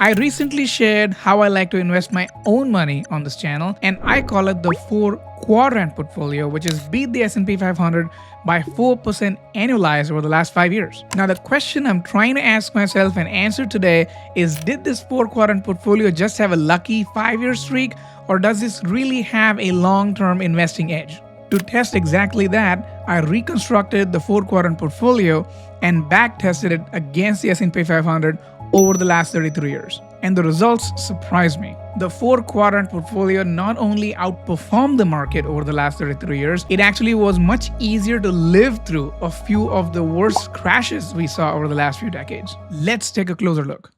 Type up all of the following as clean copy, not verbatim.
I recently shared how I like to invest my own money on this channel, and I call it the 4 Quadrant portfolio, which is beat the S&P 500 by 4% annualized over the last 5 years. Now the question I'm trying to ask myself and answer today is, did this 4 Quadrant portfolio just have a lucky 5-year streak, or does this really have a long-term investing edge? To test exactly that, I reconstructed the 4 Quadrant portfolio and backtested it against the S&P 500 over the last 33 years. And the results surprised me. The 4 Quadrant portfolio not only outperformed the market over the last 33 years, it actually was much easier to live through a few of the worst crashes we saw over the last few decades. Let's take a closer look.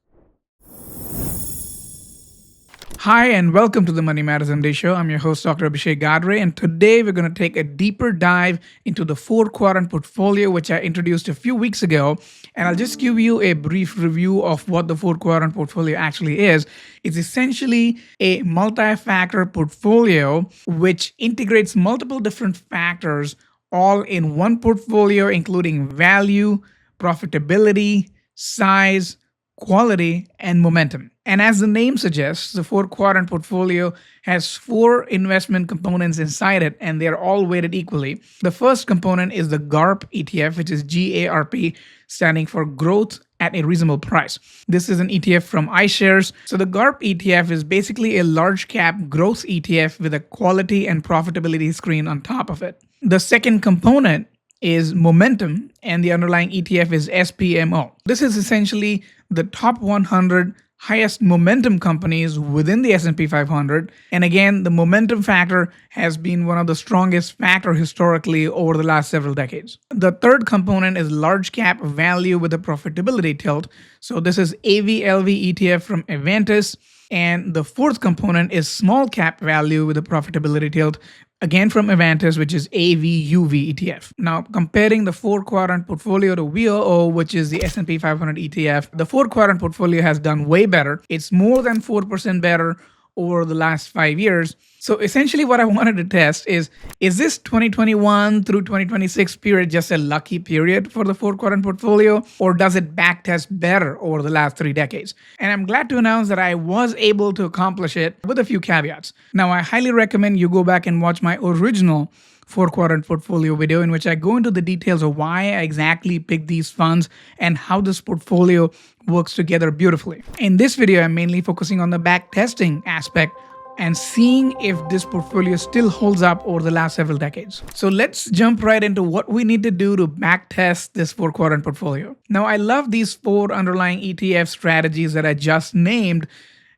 Hi and welcome to the Money Matters MD Show. I'm your host, Dr. Abhishek Gadre, and today we're going to take a deeper dive into the 4 Quadrant portfolio, which I introduced a few weeks ago. And I'll just give you a brief review of what the 4 Quadrant portfolio actually is. It's essentially a multi-factor portfolio which integrates multiple different factors all in one portfolio, including value, profitability, size, quality, and momentum. And as the name suggests, the 4 Quadrant portfolio has 4 investment components inside it, and they're all weighted equally. The first component is the GARP ETF, which is GARP, standing for Growth at a Reasonable Price. This is an ETF from iShares. So the GARP ETF is basically a large cap growth ETF with a quality and profitability screen on top of it. The second component is momentum, and the underlying ETF is SPMO. This is essentially the top 100 highest momentum companies within the S&P 500. And again, the momentum factor has been one of the strongest factors historically over the last several decades. The third component is large cap value with a profitability tilt. So this is AVLV ETF from Avantis. And the fourth component is small cap value with a profitability tilt, again from Avantis, which is AVUV ETF. Now, comparing the 4 Quadrant portfolio to VOO, which is the S&P 500 ETF, the 4 Quadrant portfolio has done way better. It's more than 4% better over the last 5 years. So essentially what I wanted to test is this 2021 through 2026 period just a lucky period for the 4 Quadrant portfolio, or does it backtest better over the last 3 decades? And I'm glad to announce that I was able to accomplish it with a few caveats. Now, I highly recommend you go back and watch my original 4 Quadrant portfolio video, in which I go into the details of why I exactly picked these funds and how this portfolio works together beautifully. In this video, I'm mainly focusing on the backtesting aspect and seeing if this portfolio still holds up over the last several decades. So let's jump right into what we need to do to backtest this 4 Quadrant portfolio. Now, I love these 4 underlying ETF strategies that I just named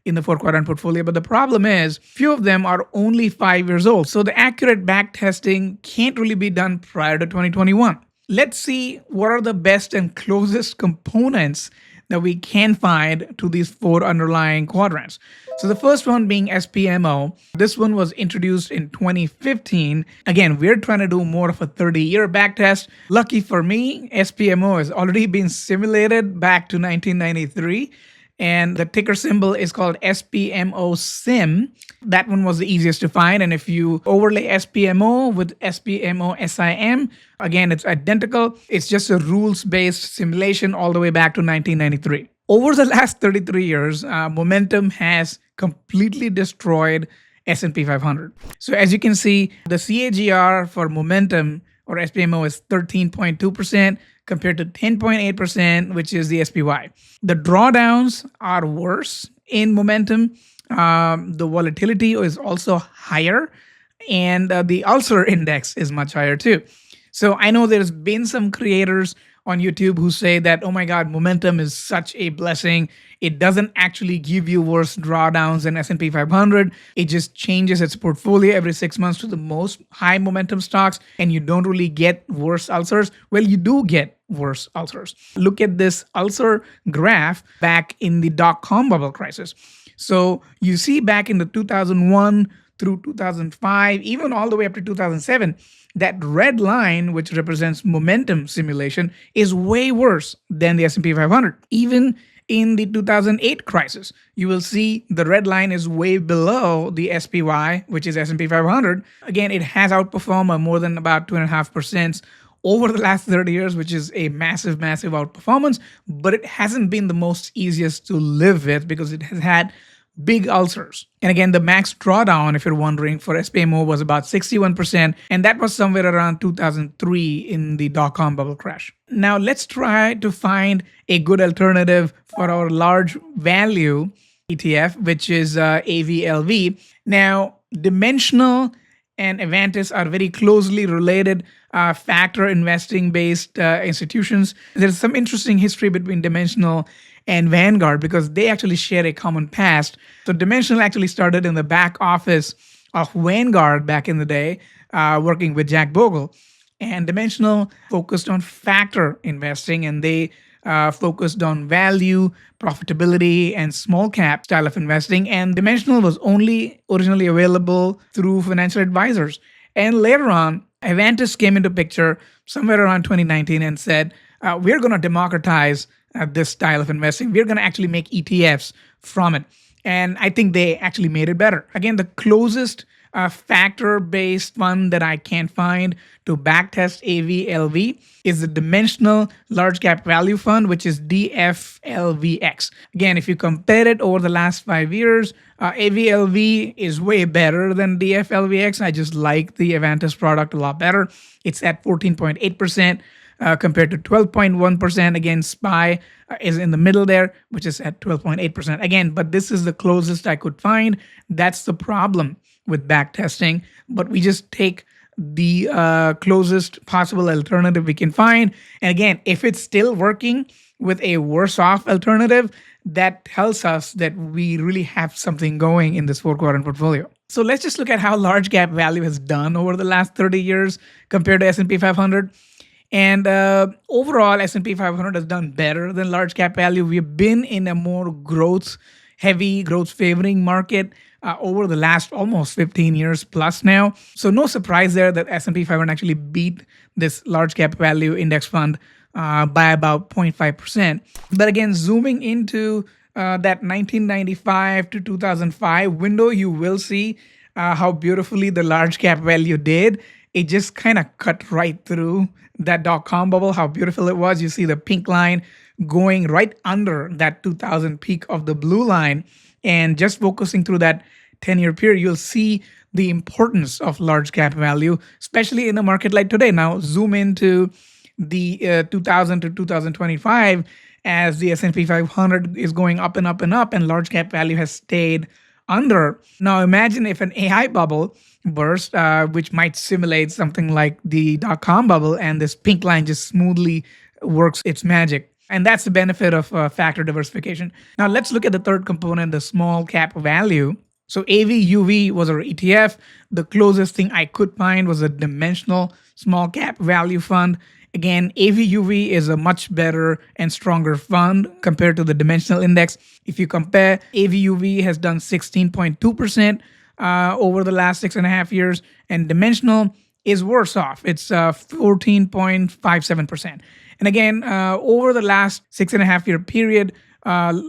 in the 4 Quadrant portfolio, but the problem is few of them are only 5 years old. So the accurate backtesting can't really be done prior to 2021. Let's see what are the best and closest components that we can find to these 4 underlying quadrants. So the first one being SPMO. This one was introduced in 2015. Again, we're trying to do more of a 30-year backtest. Lucky for me, SPMO has already been simulated back to 1993. And the ticker symbol is called SPMO SIM. That one was the easiest to find. And if you overlay SPMO with SPMO SIM, again, it's identical. It's just a rules-based simulation all the way back to 1993. Over the last 33 years, momentum has completely destroyed S&P 500. So as you can see, the CAGR for momentum or SPMO is 13.2%. compared to 10.8%, which is the SPY. The drawdowns are worse in momentum. The volatility is also higher, and the ulcer index is much higher too. So I know there's been some creators on YouTube who say that, oh my God, momentum is such a blessing. It doesn't actually give you worse drawdowns than S&P 500. It just changes its portfolio every 6 months to the most high momentum stocks, and you don't really get worse ulcers. Well, you do get worse ulcers. Look at this ulcer graph back in the dot-com bubble crisis. So you see back in the 2001 through 2005, even all the way up to 2007, that red line, which represents momentum simulation, is way worse than the S&P 500. Even in the 2008 crisis, you will see the red line is way below the SPY, which is S&P 500. Again, it has outperformed by more than about 2.5% over the last 30 years, which is a massive, massive outperformance, but it hasn't been the most easiest to live with because it has had big ulcers. And again, the max drawdown, if you're wondering, for SPMO was about 61%, and that was somewhere around 2003 in the dot-com bubble crash. Now, let's try to find a good alternative for our large value ETF, which is AVLV. Now, Dimensional and Avantis are very closely related factor investing based institutions. There's some interesting history between Dimensional and Vanguard because they actually share a common past. So Dimensional actually started in the back office of Vanguard back in the day, working with Jack Bogle. And Dimensional focused on factor investing, and they focused on value, profitability, and small cap style of investing. And Dimensional was only originally available through financial advisors. And later on, Avantis came into picture somewhere around 2019 and said, we're going to democratize this style of investing. We're going to actually make ETFs from it. And I think they actually made it better. Again, the closest factor-based fund that I can find to backtest AVLV is the Dimensional Large Cap Value Fund, which is DFLVX. Again, if you compare it over the last 5 years, AVLV is way better than DFLVX. I just like the Avantis product a lot better. It's at 14.8%. Compared to 12.1%. Again, SPY is in the middle there, which is at 12.8%. Again, but this is the closest I could find. That's the problem with backtesting. But we just take the closest possible alternative we can find. And again, if it's still working with a worse off alternative, that tells us that we really have something going in this 4-quadrant portfolio. So let's just look at how large cap value has done over the last 30 years compared to S&P 500. And overall, S&P 500 has done better than large cap value. We've been in a more growth-heavy, growth-favoring market over the last almost 15 years plus now. So no surprise there that S&P 500 actually beat this large cap value index fund by about 0.5%. But again, zooming into that 1995 to 2005 window, you will see how beautifully the large cap value did. It just kind of cut right through that dot-com bubble, how beautiful it was. You see the pink line going right under that 2000 peak of the blue line. And just focusing through that 10-year period, you'll see the importance of large cap value, especially in a market like today. Now, zoom into the 2000 to 2025 as the S&P 500 is going up and up and up, and large cap value has stayed under. Now, imagine if an AI bubble burst, which might simulate something like the dot-com bubble, and this pink line just smoothly works its magic. And that's the benefit of factor diversification. Now let's look at the third component, the small cap value. So AVUV was our ETF. The closest thing I could find was a Dimensional small cap value fund. Again, AVUV is a much better and stronger fund compared to the Dimensional index. If you compare, AVUV has done 16.2% over the last 6.5 years, and Dimensional is worse off. It's 14.57%. And again, over the last 6.5 year period,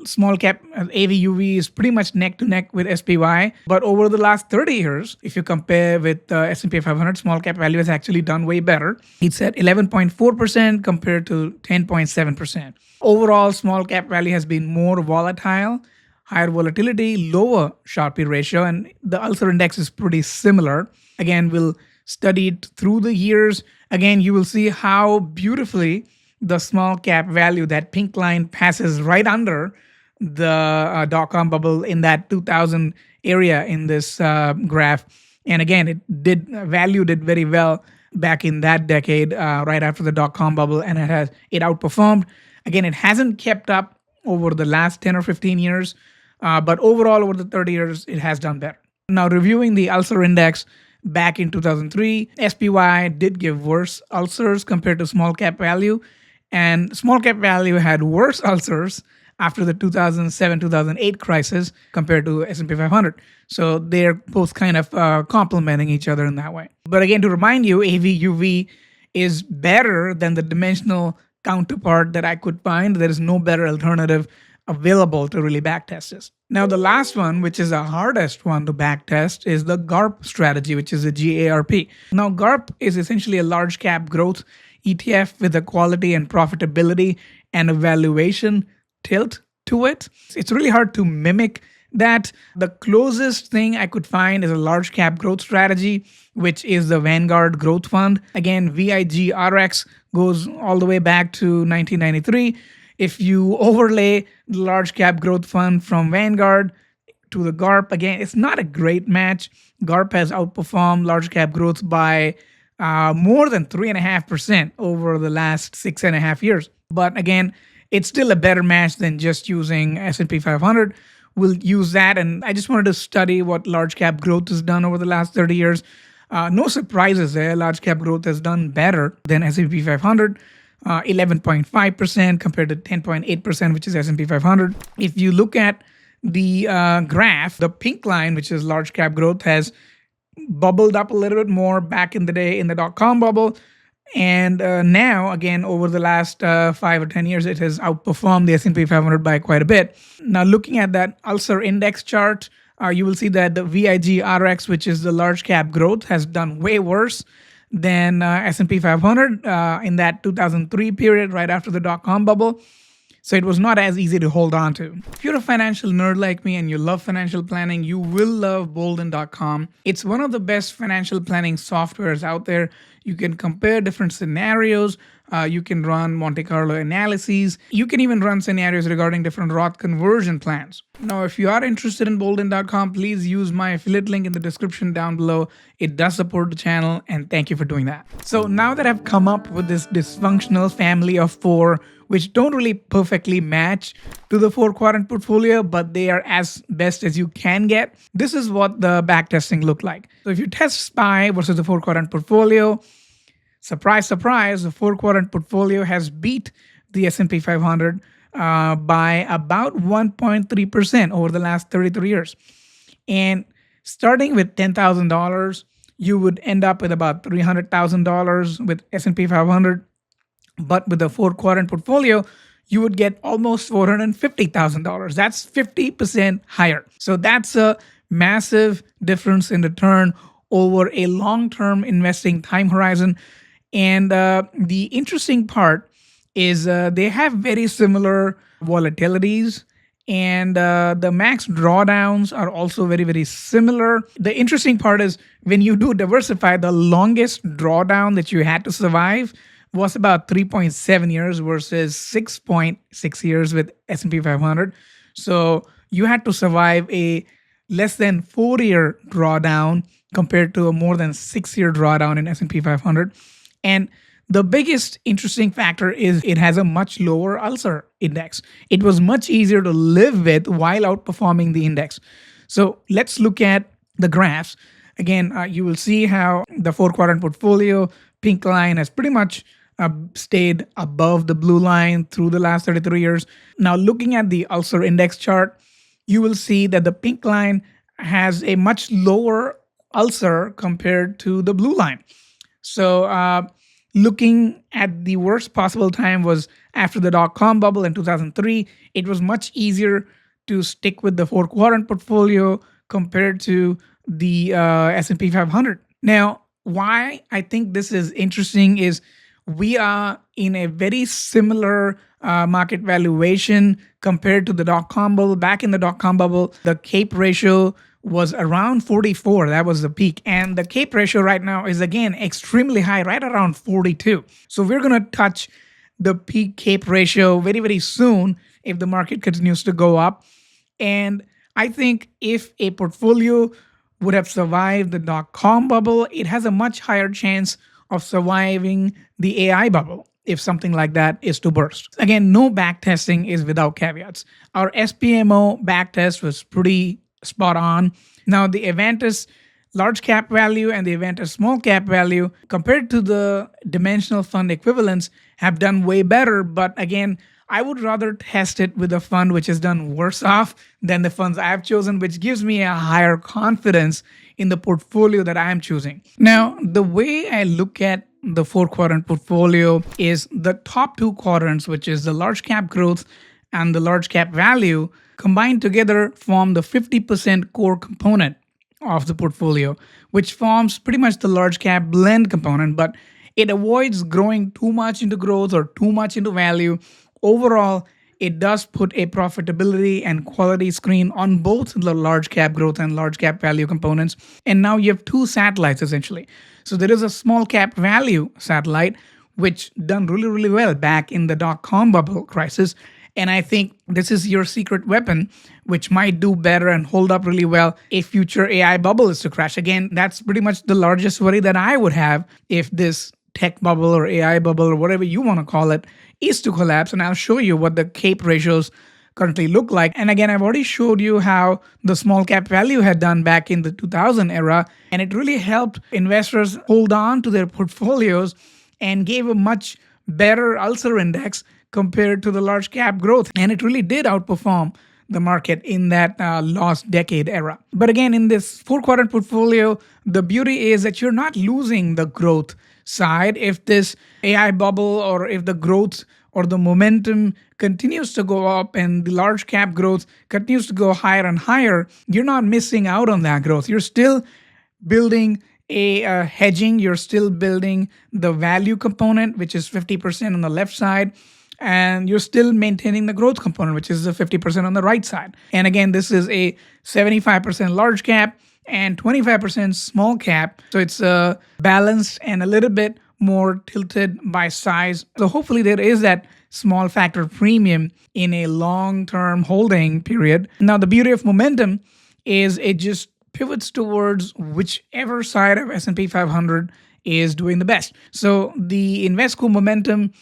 small cap AVUV is pretty much neck to neck with SPY. But over the last 30 years, if you compare with S&P 500, small cap value has actually done way better. It's at 11.4% compared to 10.7%. Overall, small cap value has been more volatile, higher volatility, lower Sharpe ratio, and the Ulcer Index is pretty similar. Again, we'll study it through the years. Again, you will see how beautifully the small cap value, that pink line, passes right under the dot-com bubble in that 2000 area in this graph. And again, value did very well back in that decade, right after the dot-com bubble, and it outperformed. Again, it hasn't kept up over the last 10 or 15 years, but overall over the 30 years, it has done better. Now, reviewing the Ulcer Index, back in 2003, SPY did give worse ulcers compared to small cap value, and small cap value had worse ulcers after the 2007-2008 crisis compared to S&P 500. So they're both kind of complementing each other in that way. But again, to remind you, AVUV is better than the Dimensional counterpart that I could find. There is no better alternative available to really backtest this. Now, the last one, which is the hardest one to backtest, is the GARP strategy, which is a GARP. Now, GARP is essentially a large cap growth ETF with a quality and profitability and a valuation tilt to it. It's really hard to mimic that. The closest thing I could find is a large cap growth strategy, which is the Vanguard Growth Fund. Again, VIGRX goes all the way back to 1993. If you overlay the large cap growth fund from Vanguard to the GARP, again, it's not a great match. GARP has outperformed large cap growth by more than 3.5% over the last 6.5 years. But again, it's still a better match than just using S&P 500. We'll use that, and I just wanted to study what large cap growth has done over the last 30 years. No surprises there. Large cap growth has done better than S&P 500. 11.5% compared to 10.8%, which is S&P 500. If you look at the graph, the pink line, which is large cap growth, has bubbled up a little bit more back in the day in the dot-com bubble. And now, again, over the last 5 or 10 years, it has outperformed the S&P 500 by quite a bit. Now, looking at that Ulcer Index chart, you will see that the VIGRX, which is the large cap growth, has done way worse than S&P 500 in that 2003 period right after the dot-com bubble. So it was not as easy to hold on to. If you're a financial nerd like me and you love financial planning, you will love Bolden.com. It's one of the best financial planning softwares out there. You can compare different scenarios. You can run Monte Carlo analyses. You can even run scenarios regarding different Roth conversion plans. Now, if you are interested in Bolden.com, please use my affiliate link in the description down below. It does support the channel, and thank you for doing that. So now that I've come up with this dysfunctional family of 4, which don't really perfectly match to the 4-quadrant portfolio, but they are as best as you can get, this is what the backtesting looked like. So if you test SPY versus the 4-quadrant portfolio, surprise, surprise, the 4-quadrant portfolio has beat the S&P 500 by about 1.3% over the last 33 years. And starting with $10,000, you would end up with about $300,000 with S&P 500. But with the 4-quadrant portfolio, you would get almost $450,000. That's 50% higher. So that's a massive difference in return over a long-term investing time horizon. And the interesting part is they have very similar volatilities, and the max drawdowns are also very, very similar. The interesting part is when you do diversify, the longest drawdown that you had to survive was about 3.7 years versus 6.6 years with S&P 500. So you had to survive a less than 4-year drawdown compared to a more than 6-year drawdown in S&P 500. And the biggest interesting factor is it has a much lower Ulcer index. It was much easier to live with while outperforming the index. So let's look at the graphs. Again, you will see how the 4-quadrant portfolio pink line has pretty much stayed above the blue line through the last 33 years. Now, looking at the Ulcer Index chart, you will see that the pink line has a much lower Ulcer compared to the blue line. So looking at the worst possible time was after the dot-com bubble in 2003. It was much easier to stick with the 4-quadrant portfolio compared to the S&P 500. Now, why I think this is interesting is we are in a very similar market valuation compared to the dot-com bubble. Back in the dot-com bubble, the CAPE ratio was around 44. That was the peak. And the CAPE ratio right now is, again, extremely high, right around 42. So we're going to touch the peak CAPE ratio very, very soon if the market continues to go up. And I think if a portfolio would have survived the dot-com bubble, it has a much higher chance of surviving the AI bubble if something like that is to burst. Again, no backtesting is without caveats. Our SPMO backtest was pretty spot on. Now, the Avantis large cap value and the Avantis small cap value compared to the dimensional fund equivalents have done way better. But again, I would rather test it with a fund which has done worse off than the funds I've chosen, which gives me a higher confidence in the portfolio that I'm choosing. Now, the way I look at the 4-quadrant portfolio is the top 2 quadrants, which is the large cap growth and the large cap value, combined together form the 50% core component of the portfolio, which forms pretty much the large cap blend component. But It avoids growing too much into growth or too much into value. Overall, it does put a profitability and quality screen on both the large cap growth and large cap value components. And now you have two satellites essentially. So there is a small cap value satellite, which done really, really well back in the dot-com bubble crisis. And I think this is your secret weapon, which might do better and hold up really well if future AI bubble is to crash. Again, that's pretty much the largest worry that I would have if this tech bubble or AI bubble or whatever you want to call it is to collapse. And I'll show you what the CAPE ratios currently look like. And again, I've already showed you how the small cap value had done back in the 2000 era. And it really helped investors hold on to their portfolios and gave a much better Ulcer index compared to the large cap growth. And it really did outperform the market in that lost decade era. But again, in this 4-quadrant portfolio, the beauty is that you're not losing the growth side. If this AI bubble or if the growth or the momentum continues to go up and the large cap growth continues to go higher and higher, you're not missing out on that growth. You're still building a hedging, you're still building the value component, which is 50% on the left side, and you're still maintaining the growth component, which is the 50% on the right side. And again, this is a 75% large cap and 25% small cap. So it's balanced and a little bit more tilted by size. So hopefully there is that small factor premium in a long-term holding period. Now, the beauty of momentum is it just pivots towards whichever side of S&P 500 is doing the best. So the Invesco momentum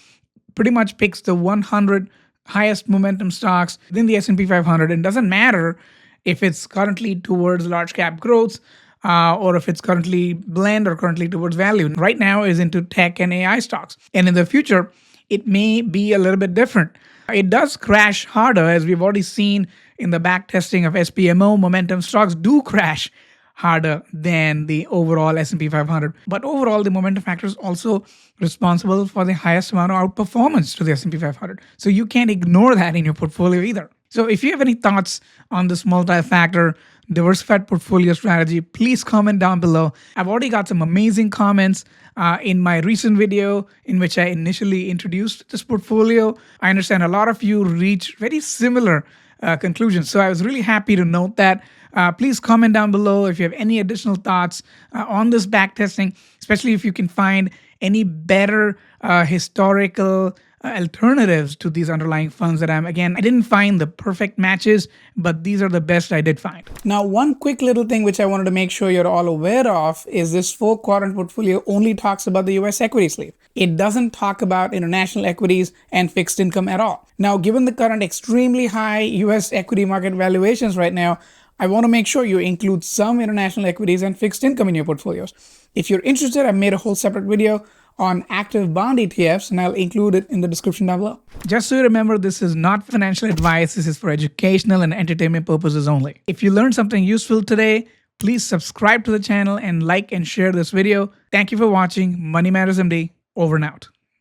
pretty much picks the 100 highest momentum stocks within the S&P 500. It doesn't matter if it's currently towards large cap growth or if it's currently blend or currently towards value. Right now is into tech and AI stocks. And in the future, it may be a little bit different. It does crash harder, as we've already seen in the backtesting of SPMO. Momentum stocks do crash harder than the overall S&P 500. But overall, the momentum factor is also responsible for the highest amount of outperformance to the S&P 500. So you can't ignore that in your portfolio either. So if you have any thoughts on this multi-factor diversified portfolio strategy, please comment down below. I've already got some amazing comments in my recent video in which I initially introduced this portfolio. I understand a lot of you reach very similar conclusions. So I was really happy to note that. Please comment down below if you have any additional thoughts on this backtesting, especially if you can find any better historical alternatives to these underlying funds that I didn't find the perfect matches, but these are the best I did find. Now, one quick little thing which I wanted to make sure you're all aware of is this 4-quadrant portfolio only talks about the US equity sleeve. It doesn't talk about international equities and fixed income at all. Now, given the current extremely high US equity market valuations right now, I want to make sure you include some international equities and fixed income in your portfolios. If you're interested, I've made a whole separate video on active bond ETFs, and I'll include it in the description down below. Just so you remember, this is not financial advice. This is for educational and entertainment purposes only. If you learned something useful today, please subscribe to the channel and like and share this video. Thank you for watching. Money Matters MD, over and out.